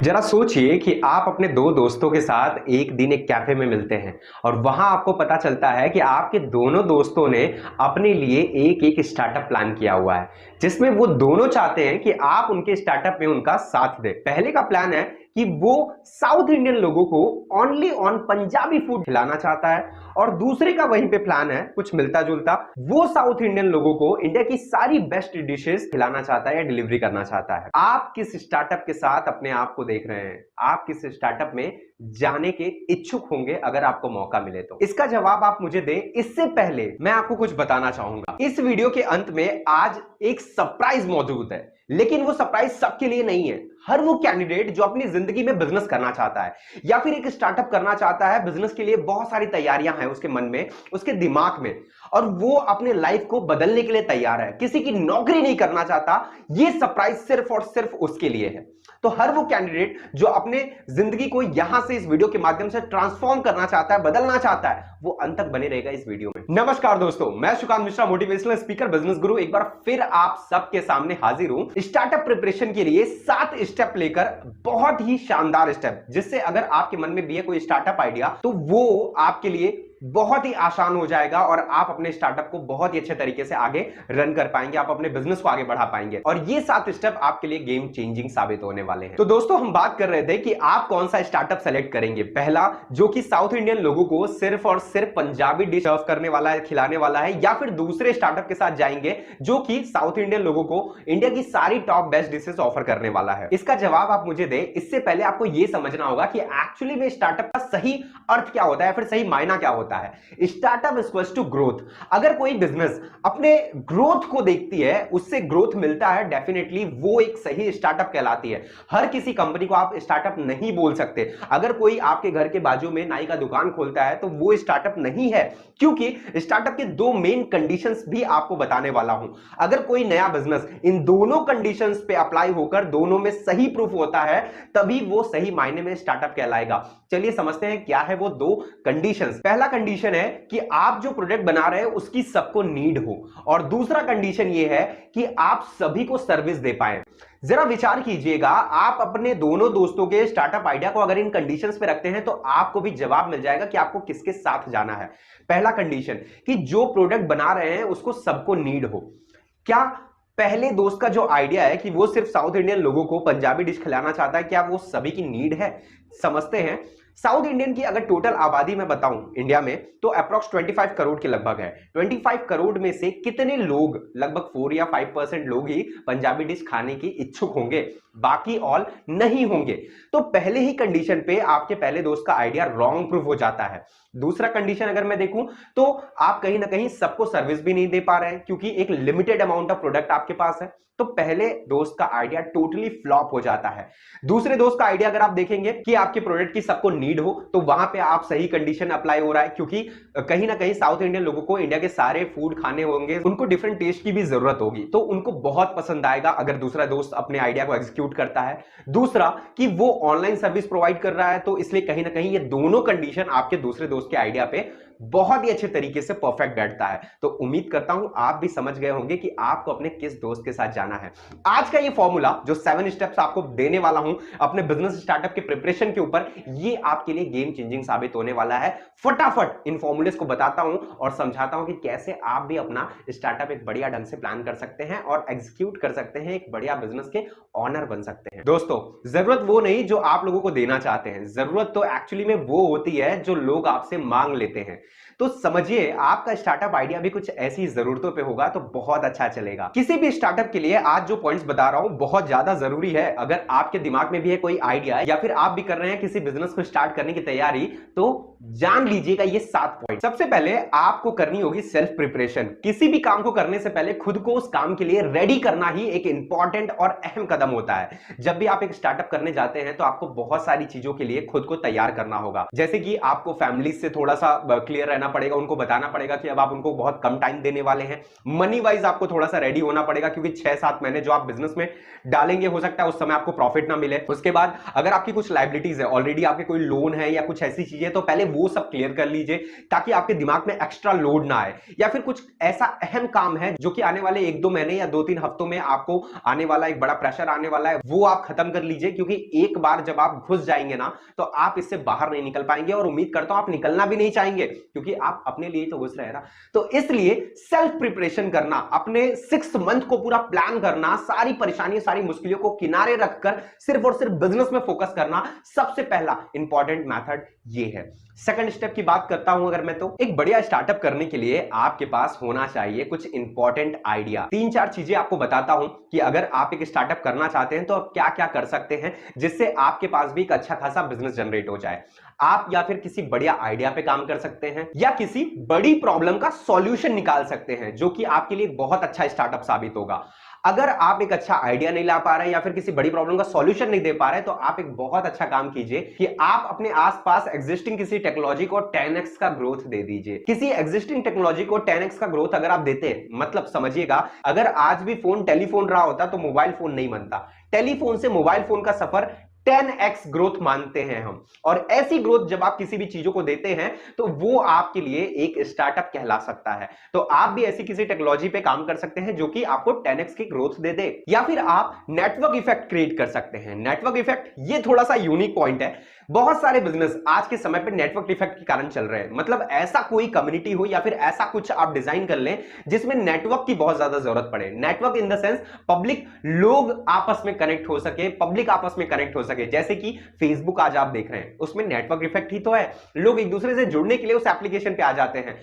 जरा सोचिए कि आप अपने दो दोस्तों के साथ एक दिन एक कैफे में मिलते हैं और वहां आपको पता चलता है कि आपके दोनों दोस्तों ने अपने लिए एक एक स्टार्टअप प्लान किया हुआ है, जिसमें वो दोनों चाहते हैं कि आप उनके स्टार्टअप में उनका साथ दें। पहले का प्लान है कि वो साउथ इंडियन लोगों को ओनली ऑन पंजाबी फूड खिलाना चाहता है, और दूसरे का वहीं पे प्लान है कुछ मिलता जुलता, वो साउथ इंडियन लोगों को इंडिया की सारी बेस्ट डिशेस खिलाना चाहता है या डिलीवरी करना चाहता है। आप किस स्टार्टअप के साथ अपने आप को देख रहे हैं? आप किस स्टार्टअप में जाने के इच्छुक होंगे अगर आपको मौका मिले तो? इसका जवाब आप मुझे दें। इससे पहले मैं आपको कुछ बताना चाहूंगा। इस वीडियो के अंत में आज एक सरप्राइज मौजूद है, लेकिन वो सरप्राइज सबके लिए नहीं है। हर वो कैंडिडेट जो अपनी जिंदगी में बिजनेस करना चाहता है या फिर एक स्टार्टअप करना चाहता है, बिजनेस के लिए बहुत सारी तैयारियां हैं उसके मन में, उसके दिमाग में, और वो अपने लाइफ को बदलने के लिए तैयार है, किसी की नौकरी नहीं करना चाहता, ये सरप्राइज सिर्फ और सिर्फ उसके लिए है। तो हर वो कैंडिडेट जो अपने जिंदगी को यहां से इस वीडियो के माध्यम से ट्रांसफॉर्म करना चाहता है, बदलना चाहता है, वो अंत तक बने रहेगा इस वीडियो में। नमस्कार दोस्तों, मैं Sukant Mishra, motivational speaker, business guru, एक बार फिर आप सबके सामने हाजिर हूं स्टार्टअप प्रिपरेशन के लिए 7 स्टेप लेकर। बहुत ही शानदार स्टेप, जिससे अगर आपके मन में भी है कोई स्टार्टअप आइडिया तो वो आपके लिए बहुत ही आसान हो जाएगा और आप अपने स्टार्टअप को बहुत ही अच्छे तरीके से आगे रन कर पाएंगे, आप अपने बिजनेस को आगे बढ़ा पाएंगे, और ये 7 स्टेप आपके लिए गेम चेंजिंग साबित होने वाले हैं। तो दोस्तों, हम बात कर रहे थे कि आप कौन सा स्टार्टअप सेलेक्ट करेंगे। पहला, जो कि साउथ इंडियन लोगों को सिर्फ और सिर्फ पंजाबी डिश सर्व करने वाला है, खिलाने वाला है, या फिर दूसरे स्टार्टअप के साथ जाएंगे जो कि साउथ इंडियन लोगों को इंडिया की सारी टॉप बेस्ट डिशेस ऑफर करने वाला है। इसका जवाब आप मुझे दें। इससे पहले आपको यह समझना होगा कि एक्चुअली में स्टार्टअप का सही अर्थ क्या होता है, फिर सही मायना क्या होता है। Startup equals to growth. अगर कोई बिजनेस अपने ग्रोथ को देखती है, उससे ग्रोथ मिलता है, डेफिनेटली वो एक सही स्टार्टअप कहलाती है। हर किसी कंपनी को आप स्टार्टअप नहीं बोल सकते। अगर कोई आपके घर के बाजू में नाई का दुकान खोलता है तो वो स्टार्टअप नहीं है, क्योंकि स्टार्टअप के 2 मेन कंडीशंस भी आपको बताने वाला हूं। अगर कोई नया बिजनेस इन दोनों कंडीशंस पे अप्लाई होकर दोनों में सही प्रूफ होता है, तभी वो सही मायने में स्टार्टअप कहलाएगा। चलिए समझते हैं क्या है वो 2 कंडीशंस। पहला कंडीशन है कि आप जो प्रोडक्ट बना रहे हैं उसकी सबको नीड हो, और दूसरा कंडीशन ये है कि आप सभी को सर्विस दे पाए। जरा विचार कीजिएगा, आप अपने दोनों दोस्तों के स्टार्टअप आइडिया को अगर इन कंडीशंस पे रखते हैं तो आपको भी जवाब मिल जाएगा कि आपको किसके साथ जाना है। पहला कंडीशन कि जो प्रोडक्ट बना रहे हैं उसको सबको नीड हो। क्या पहले दोस्त का जो आइडिया है कि वो सिर्फ साउथ इंडियन लोगों को पंजाबी डिश खिलाना चाहता है, क्या वो सभी की नीड है? समझते हैं। साउथ इंडियन की अगर टोटल आबादी में बताऊं इंडिया में, तो अप्रॉक्स 25 करोड़ के लगभग है। 25 करोड़ में से कितने लोग, लगभग 4 या 5% लोग ही पंजाबी डिश खाने की इच्छुक होंगे, बाकी ऑल नहीं होंगे। तो पहले ही कंडीशन पे आपके पहले दोस्त का आइडिया रॉन्ग प्रूफ हो जाता है। दूसरा कंडीशन अगर मैं देखूं तो आप कहीं ना कहीं सबको सर्विस भी नहीं दे पा रहे हैं, क्योंकि एक लिमिटेड अमाउंट ऑफ प्रोडक्ट आपके पास है। तो पहले दोस्त का आइडिया टोटली फ्लॉप हो जाता है। दूसरे दोस्त का आइडिया अगर आप देखेंगे कि आपके प्रोडक्ट की सबको नीड हो, तो वहां पे आप सही कंडीशन अप्लाई हो रहा है, क्योंकि कहीं ना कहीं साउथ इंडियन लोगों को इंडिया के सारे फूड खाने होंगे, उनको डिफरेंट टेस्ट की भी जरूरत होगी, तो उनको बहुत पसंद आएगा अगर दूसरा दोस्त अपने आइडिया को एग्जीक्यूट करता है। दूसरा कि वो ऑनलाइन सर्विस प्रोवाइड कर रहा है, तो इसलिए कहीं ना कहीं ये दोनों कंडीशन आपके दूसरे दोस्त के आइडिया पे बहुत ही अच्छे तरीके से परफेक्ट बैठता है। तो उम्मीद करता हूं आप भी समझ गए होंगे कि आपको अपने किस दोस्त के साथ जाना है। आज का ये फॉर्मूला जो 7 स्टेप्स आपको देने वाला हूं अपने बिजनेस स्टार्टअप के प्रिपरेशन के ऊपर, ये आपके लिए गेम चेंजिंग साबित होने वाला है। फटाफट इन फॉर्मूलेस को बताता हूं और समझाता हूं कि कैसे आप भी अपना स्टार्टअप एक बढ़िया ढंग से प्लान कर सकते हैं और एग्जीक्यूट कर सकते हैं, एक बढ़िया बिजनेस के ऑनर बन सकते हैं। दोस्तों, जरूरत वो नहीं जो आप लोगों को देना चाहते हैं, जरूरत तो एक्चुअली में वो होती है जो लोग आपसे मांग लेते हैं। तो समझिए, आपका स्टार्टअप आइडिया भी कुछ ऐसी जरूरतों पे होगा तो बहुत अच्छा चलेगा। किसी भी स्टार्टअप के लिए आज जो पॉइंट्स बता रहा हूं बहुत ज्यादा जरूरी है। अगर आपके दिमाग में भी है कोई आइडिया या फिर आप भी कर रहे हैं किसी बिजनेस को स्टार्ट करने की तैयारी, तो जान लीजिएगा ये 7 पॉइंट। सबसे पहले आपको करनी होगी सेल्फ प्रिपरेशन। किसी भी काम को करने से पहले खुद को उस काम के लिए रेडी करना ही एक इंपॉर्टेंट और अहम कदम होता है। जब भी आप एक स्टार्टअप करने जाते हैं तो आपको बहुत सारी चीजों के लिए खुद को तैयार करना होगा, जैसे कि आपको फैमिली से थोड़ा सा क्लियर रहना पड़ेगा, उनको बताना पड़ेगा कि अब आप उनको बहुत कम टाइम देने वाले हैं। मनी वाइज आपको थोड़ा सा रेडी होना पड़ेगा, क्योंकि 6-7 महीने जो आप बिजनेस में डालेंगे हो सकता है उस समय आपको प्रॉफिट ना मिले। उसके बाद अगर आपकी कुछ लायबिलिटीज है, ऑलरेडी आपके कोई लोन है या कुछ ऐसी चीजें, तो पहले वो सब क्लियर कर लीजिए ताकि आपके दिमाग में एक्स्ट्रा लोड ना आए। या फिर कुछ ऐसा अहम काम है जो कि आने वाले 1-2 महीने या 2-3 हफ्तों में आपको आने वाला एक बड़ा प्रेशर आने वाला है, वो आप खत्म कर लीजिए, क्योंकि एक बार जब आप घुस जाएंगे ना तो आप इससे बाहर नहीं निकल पाएंगे, और उम्मीद करता हूं आप निकलना भी नहीं चाहेंगे, क्योंकि आप अपने लिए तो घुस रहे हैं ना। तो इसलिए सेल्फ प्रिपरेशन करना, अपने 6 मंथ को पूरा प्लान करना, सारी परेशानियों सारी मुश्किलों को किनारे रखकर सिर्फ और सिर्फ बिजनेस में फोकस करना, सबसे पहला इंपॉर्टेंट मेथड ये है। सेकंड स्टेप की बात करता हूं अगर मैं, तो एक बढ़िया स्टार्टअप करने के लिए आपके पास होना चाहिए कुछ इंपॉर्टेंट आइडिया। 3-4 चीजें आपको बताता हूं कि अगर आप एक स्टार्टअप करना चाहते हैं तो आप क्या क्या कर सकते हैं जिससे आपके पास भी एक अच्छा खासा बिजनेस जनरेट हो जाए। आप या फिर किसी बढ़िया आइडिया पे काम कर सकते हैं, या किसी बड़ी प्रॉब्लम का सॉल्यूशन निकाल सकते हैं जो कि आपके लिए बहुत अच्छा स्टार्टअप साबित होगा। अगर आप एक अच्छा आइडिया नहीं ला पा रहे या फिर किसी बड़ी प्रॉब्लम का सॉल्यूशन नहीं दे पा रहे, तो आप एक बहुत अच्छा काम कीजिए कि आप अपने आसपास एग्जिस्टिंग किसी टेक्नोलॉजी को 10x का ग्रोथ दे दीजिए। किसी एग्जिस्टिंग टेक्नोलॉजी को 10x का ग्रोथ अगर आप देते हैं, मतलब समझिएगा, अगर आज भी फोन टेलीफोन रहा होता तो मोबाइल फोन नहीं बनता। टेलीफोन से मोबाइल फोन का सफर 10x ग्रोथ मानते हैं हम, और ऐसी ग्रोथ जब आप किसी भी चीजों को देते हैं तो वो आपके लिए एक स्टार्टअप कहला सकता है। तो आप भी ऐसी किसी टेक्नोलॉजी पे काम कर सकते हैं जो कि आपको 10x की ग्रोथ दे दे, या फिर आप नेटवर्क इफेक्ट क्रिएट कर सकते हैं। नेटवर्क इफेक्ट ये थोड़ा सा यूनिक पॉइंट है। बहुत सारे बिजनेस आज के समय पे नेटवर्क इफेक्ट के कारण चल रहे हैं, मतलब ऐसा कोई कम्युनिटी हो या फिर ऐसा कुछ आप डिजाइन कर लें जिसमें नेटवर्क की बहुत ज्यादा जरूरत पड़े। Network in the sense public, लोग आपस में कनेक्ट हो सके, पब्लिक आपस में कनेक्ट हो सके। जैसे कि फेसबुक आज आप देख रहे हैं, उसमें नेटवर्क इफेक्ट ही तो है, लोग एक दूसरे से जुड़ने के लिए उस एप्लीकेशन पे आ जाते हैं।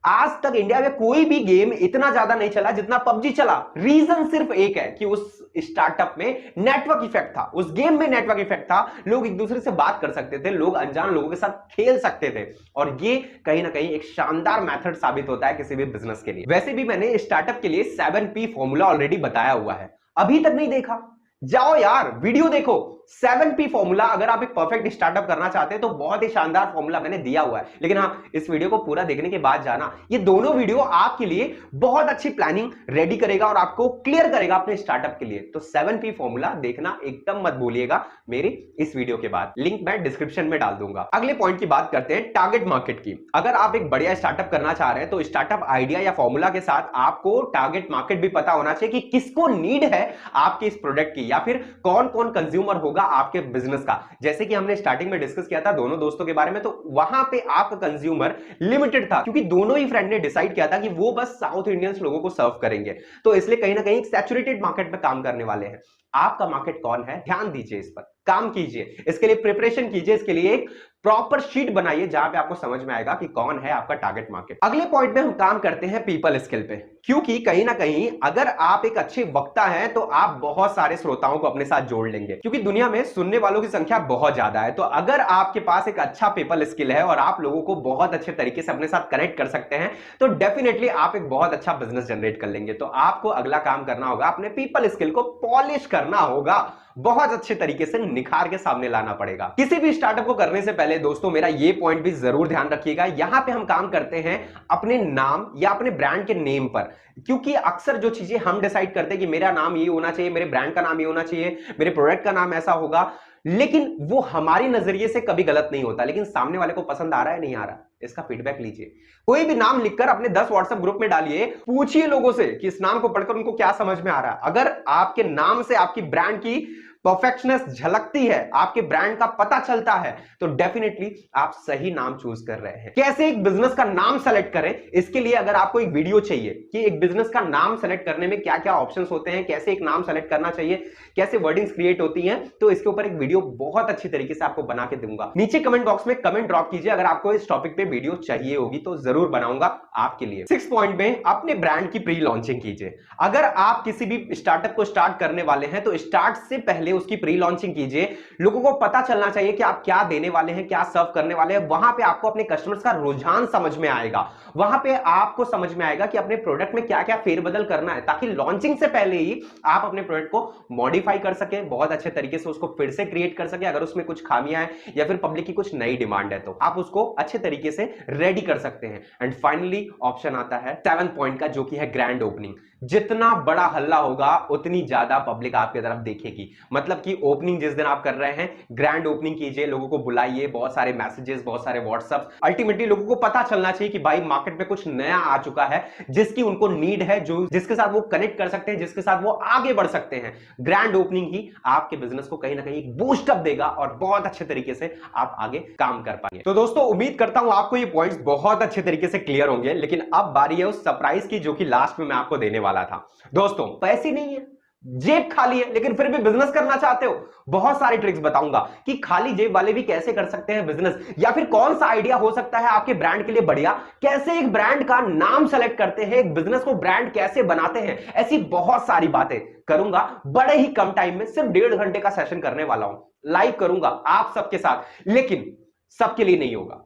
आज तक इंडिया में कोई भी गेम इतना ज्यादा नहीं चला जितना पबजी चला। रीजन सिर्फ एक है कि उस स्टार्टअप में नेटवर्क इफेक्ट था, उस गेम में नेटवर्क इफेक्ट था। लोग एक दूसरे से बात कर सकते थे, लोग अनजान लोगों के साथ खेल सकते थे, और ये कहीं ना कहीं एक शानदार मेथड साबित होता है किसी भी बिजनेस के लिए। वैसे भी मैंने स्टार्टअप के लिए 7P फॉर्मूला ऑलरेडी बताया हुआ है, अभी तक नहीं देखा जाओ यार वीडियो देखो। 7P फॉर्मूला, अगर आप एक परफेक्ट स्टार्टअप करना चाहते हैं तो बहुत ही शानदार फॉर्मूला मैंने दिया हुआ है। लेकिन हाँ, इस वीडियो को पूरा देखने के बाद जाना, ये दोनों वीडियो आपके लिए बहुत अच्छी प्लानिंग रेडी करेगा और आपको क्लियर करेगा अपने स्टार्टअप के लिए। तो 7P फॉर्मूला देखना एकदम मत भूलिएगा मेरी इस वीडियो के बाद, लिंक मैं डिस्क्रिप्शन में डाल दूंगा। अगले पॉइंट की बात करते हैं टारगेट मार्केट की। अगर आप एक बढ़िया स्टार्टअप करना चाह रहे हैं तो स्टार्टअप आइडिया या फॉर्मूला के साथ आपको टारगेट मार्केट भी पता होना चाहिए कि किसको नीड है आपके इस प्रोडक्ट की, या फिर कौन कौन कंज्यूमर होगा आपके बिजनेस का। जैसे कि हमने स्टार्टिंग में डिस्कस किया था दोनों दोस्तों के बारे में, तो वहां पे आपका कंज्यूमर लिमिटेड था, क्योंकि दोनों ही फ्रेंड ने डिसाइड किया था कि वो बस साउथ इंडियंस लोगों को सर्व करेंगे। तो इसलिए कहीं ना कहीं सैचुरेटेड मार्केट में काम करने वाले हैं। आपका मार्केट कौन है, ध्यान दीजिए, इस पर काम कीजिए, इसके लिए प्रिपरेशन कीजिए, इसके लिए एक प्रॉपर शीट बनाइए जहां पे आपको समझ में आएगा कि कौन है आपका टारगेट मार्केट। अगले पॉइंट में हम काम करते हैं पीपल स्किल पे, क्योंकि कहीं ना कहीं अगर आप एक अच्छे वक्ता हैं तो आप बहुत सारे श्रोताओं को अपने साथ जोड़ लेंगे, क्योंकि दुनिया में सुनने वालों की संख्या बहुत ज्यादा है। तो अगर आपके पास एक अच्छा पीपल स्किल है और आप लोगों को बहुत अच्छे तरीके से अपने साथ कनेक्ट कर सकते हैं, तो डेफिनेटली आप एक बहुत अच्छा बिजनेस जनरेट कर लेंगे। तो आपको अगला काम करना होगा, अपने पीपल स्किल को पॉलिश करना होगा, बहुत अच्छे तरीके से निखार के सामने लाना पड़ेगा। किसी भी स्टार्टअप को करने से पहले दोस्तों मेरा ये पॉइंट भी जरूर ध्यान रखिएगा, यहां पे हम काम करते हैं अपने नाम या अपने ब्रांड के नेम पर, क्योंकि अक्सर जो चीजें हम डिसाइड करते हैं कि मेरा नाम ये होना चाहिए, मेरे ब्रांड का नाम ये होना चाहिए, मेरे प्रोडक्ट का नाम ऐसा होगा, लेकिन वो हमारी नजरिए से कभी गलत नहीं होता, लेकिन सामने वाले को पसंद आ रहा है नहीं आ रहा, इसका फीडबैक लीजिए। कोई भी नाम लिखकर अपने 10 व्हाट्सएप ग्रुप में डालिए, पूछिए लोगों से कि इस नाम को पढ़कर उनको क्या समझ में आ रहा है। अगर आपके नाम से आपकी ब्रांड की परफेक्शनेस झलकती है, आपके ब्रांड का पता चलता है, तो डेफिनेटली आप सही नाम चूज कर रहे हैं। कैसे एक बिजनेस का नाम सेलेक्ट करें, इसके लिए अगर आपको एक वीडियो चाहिए कि एक बिजनेस का नाम सेलेक्ट करने में क्या क्या ऑप्शंस होते हैं, कैसे एक नाम सेलेक्ट करना चाहिए, कैसे वर्डिंग्स क्रिएट होती हैं, तो इसके ऊपर एक वीडियो बहुत अच्छी तरीके से आपको बना के दूंगा। नीचे कमेंट बॉक्स में कमेंट ड्रॉप कीजिए, अगर आपको इस टॉपिक पे वीडियो चाहिए होगी तो जरूर बनाऊंगा आपके लिए। 6 पॉइंट में अपने ब्रांड की प्री लॉन्चिंग कीजिए। अगर आप किसी भी स्टार्टअप को स्टार्ट करने वाले हैं तो स्टार्ट से पहले उसकी प्री लॉन्चिंग कीजिए। लोगों को पता चलना चाहिए कि आप क्या देने वाले हैं, क्या सर्व करने वाले हैं। वहां पे आपको अपने कस्टमर्स का रुझान समझ में आएगा, वहां पे आपको समझ में आएगा कि अपने प्रोडक्ट में क्या क्या फेरबदल करना है, ताकि लॉन्चिंग से पहले ही आप अपने प्रोडक्ट को मॉडिफाई कर सके, बहुत अच्छे तरीके से उसको फिर से क्रिएट कर सके। अगर उसमें कुछ खामियां हैं या फिर पब्लिक की कुछ नई डिमांड है तो आप उसको अच्छे तरीके से रेडी कर सकते हैं। एंड फाइनली ऑप्शन आता है 7 पॉइंट का, जो कि है ग्रैंड ओपनिंग। जितना बड़ा हल्ला होगा उतनी ज्यादा पब्लिक आपकी तरफ देखेगी। मतलब कि ओपनिंग जिस दिन आप कर रहे हैं, ग्रैंड ओपनिंग कीजिए, लोगों को बुलाइए, बहुत सारे मैसेजेस, बहुत सारे व्हाट्सएप। अल्टीमेटली लोगों को पता चलना चाहिए कि भाई मार्केट में कुछ नया आ चुका है, जिसकी उनको नीड है, जो जिसके साथ वो कनेक्ट कर सकते हैं, जिसके साथ वो आगे बढ़ सकते हैं। ग्रैंड ओपनिंग ही आपके बिजनेस को कहीं ना कहीं बूस्ट अप देगा और बहुत अच्छे तरीके से आप आगे काम कर पाएंगे। तो दोस्तों उम्मीद करता हूं आपको ये पॉइंट्स बहुत अच्छे तरीके से क्लियर होंगे। लेकिन अब बारी है उस सरप्राइज की, जो कि लास्ट में मैं आपको देने वाला था। दोस्तों पैसे नहीं है, जेब खाली है, लेकिन फिर भी बिजनेस करना चाहते हो, बहुत सारी ट्रिक्स बताऊंगा कि खाली जेब वाले भी कैसे कर सकते हैं बिजनेस, या फिर कौन सा आइडिया हो सकता है आपके ब्रांड के लिए बढ़िया, कैसे एक ब्रांड का नाम सेलेक्ट करते हैं, एक बिजनेस को ब्रांड कैसे बनाते हैं। ऐसी बहुत सारी बातें करूंगा बड़े ही कम टाइम में। सिर्फ 1.5 घंटे का सेशन करने वाला हूं, लाइव करूंगा आप सबके साथ, लेकिन सबके लिए नहीं होगा।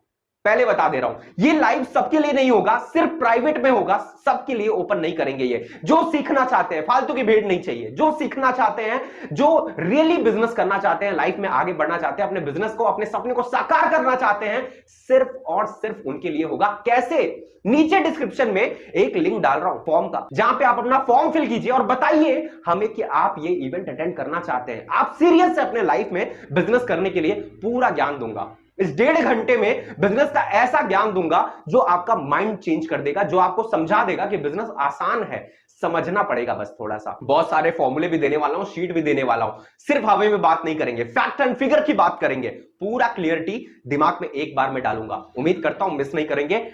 पहले बता दे रहा हूं, ये लाइव सबके लिए नहीं होगा, सिर्फ प्राइवेट में होगा, सबके लिए ओपन नहीं करेंगे। ये जो सीखना चाहते हैं, फालतू की भीड़ नहीं चाहिए, जो सीखना चाहते हैं, जो रियली बिजनेस करना चाहते हैं, लाइफ में आगे बढ़ना चाहते हैं, अपने बिजनेस को, अपने सपने को साकार करना चाहते हैं, सिर्फ और सिर्फ उनके लिए होगा। कैसे? नीचे डिस्क्रिप्शन में एक लिंक डाल रहा हूं फॉर्म का, जहां पे आप अपना फॉर्म फिल कीजिए और बताइए हमें कि आप ये इवेंट अटेंड करना चाहते हैं। आप सीरियस है अपने लाइफ में बिजनेस करने के लिए, पूरा ज्ञान दूंगा इस 1.5 घंटे में। बिजनेस का ऐसा ज्ञान दूंगा जो आपका माइंड चेंज कर देगा, जो आपको समझा देगा कि बिजनेस आसान है, समझना पड़ेगा बस थोड़ा सा। बहुत सारे फॉर्मूले भी देने वाला हूं, शीट भी देने वाला हूं। सिर्फ हवे में बात नहीं करेंगे, फैक्ट एंड फिगर की बात करेंगे। पूरा क्लियरिटी दिमाग में एक बार में डालूंगा, उम्मीद करता हूं मिस नहीं करेंगे।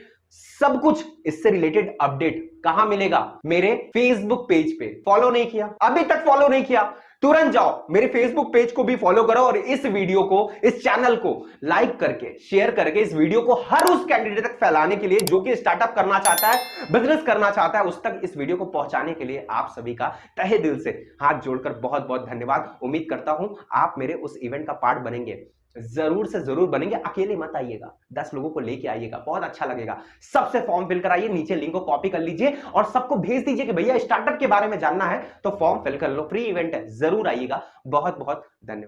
सब कुछ इससे रिलेटेड अपडेट कहां मिलेगा? मेरे फेसबुक पेज पे। फॉलो नहीं किया, अभी तक फॉलो नहीं किया, तुरंत जाओ मेरे फेसबुक पेज को भी फॉलो करो, और इस वीडियो को, इस चैनल को लाइक करके, शेयर करके, इस वीडियो को हर उस कैंडिडेट तक फैलाने के लिए जो कि स्टार्टअप करना चाहता है, बिजनेस करना चाहता है, उस तक इस वीडियो को पहुंचाने के लिए आप सभी का तहे दिल से हाथ जोड़कर बहुत बहुत धन्यवाद। उम्मीद करता हूं आप मेरे उस इवेंट का पार्ट बनेंगे, जरूर से जरूर बनेंगे। अकेले मत आइएगा, 10 लोगों को लेके आइएगा, बहुत अच्छा लगेगा। सबसे फॉर्म फिल कराइए, नीचे लिंक को कॉपी कर लीजिए और सबको भेज दीजिए कि भैया स्टार्टअप के बारे में जानना है तो फॉर्म फिल कर लो, फ्री इवेंट है, जरूर आइएगा। बहुत बहुत धन्यवाद।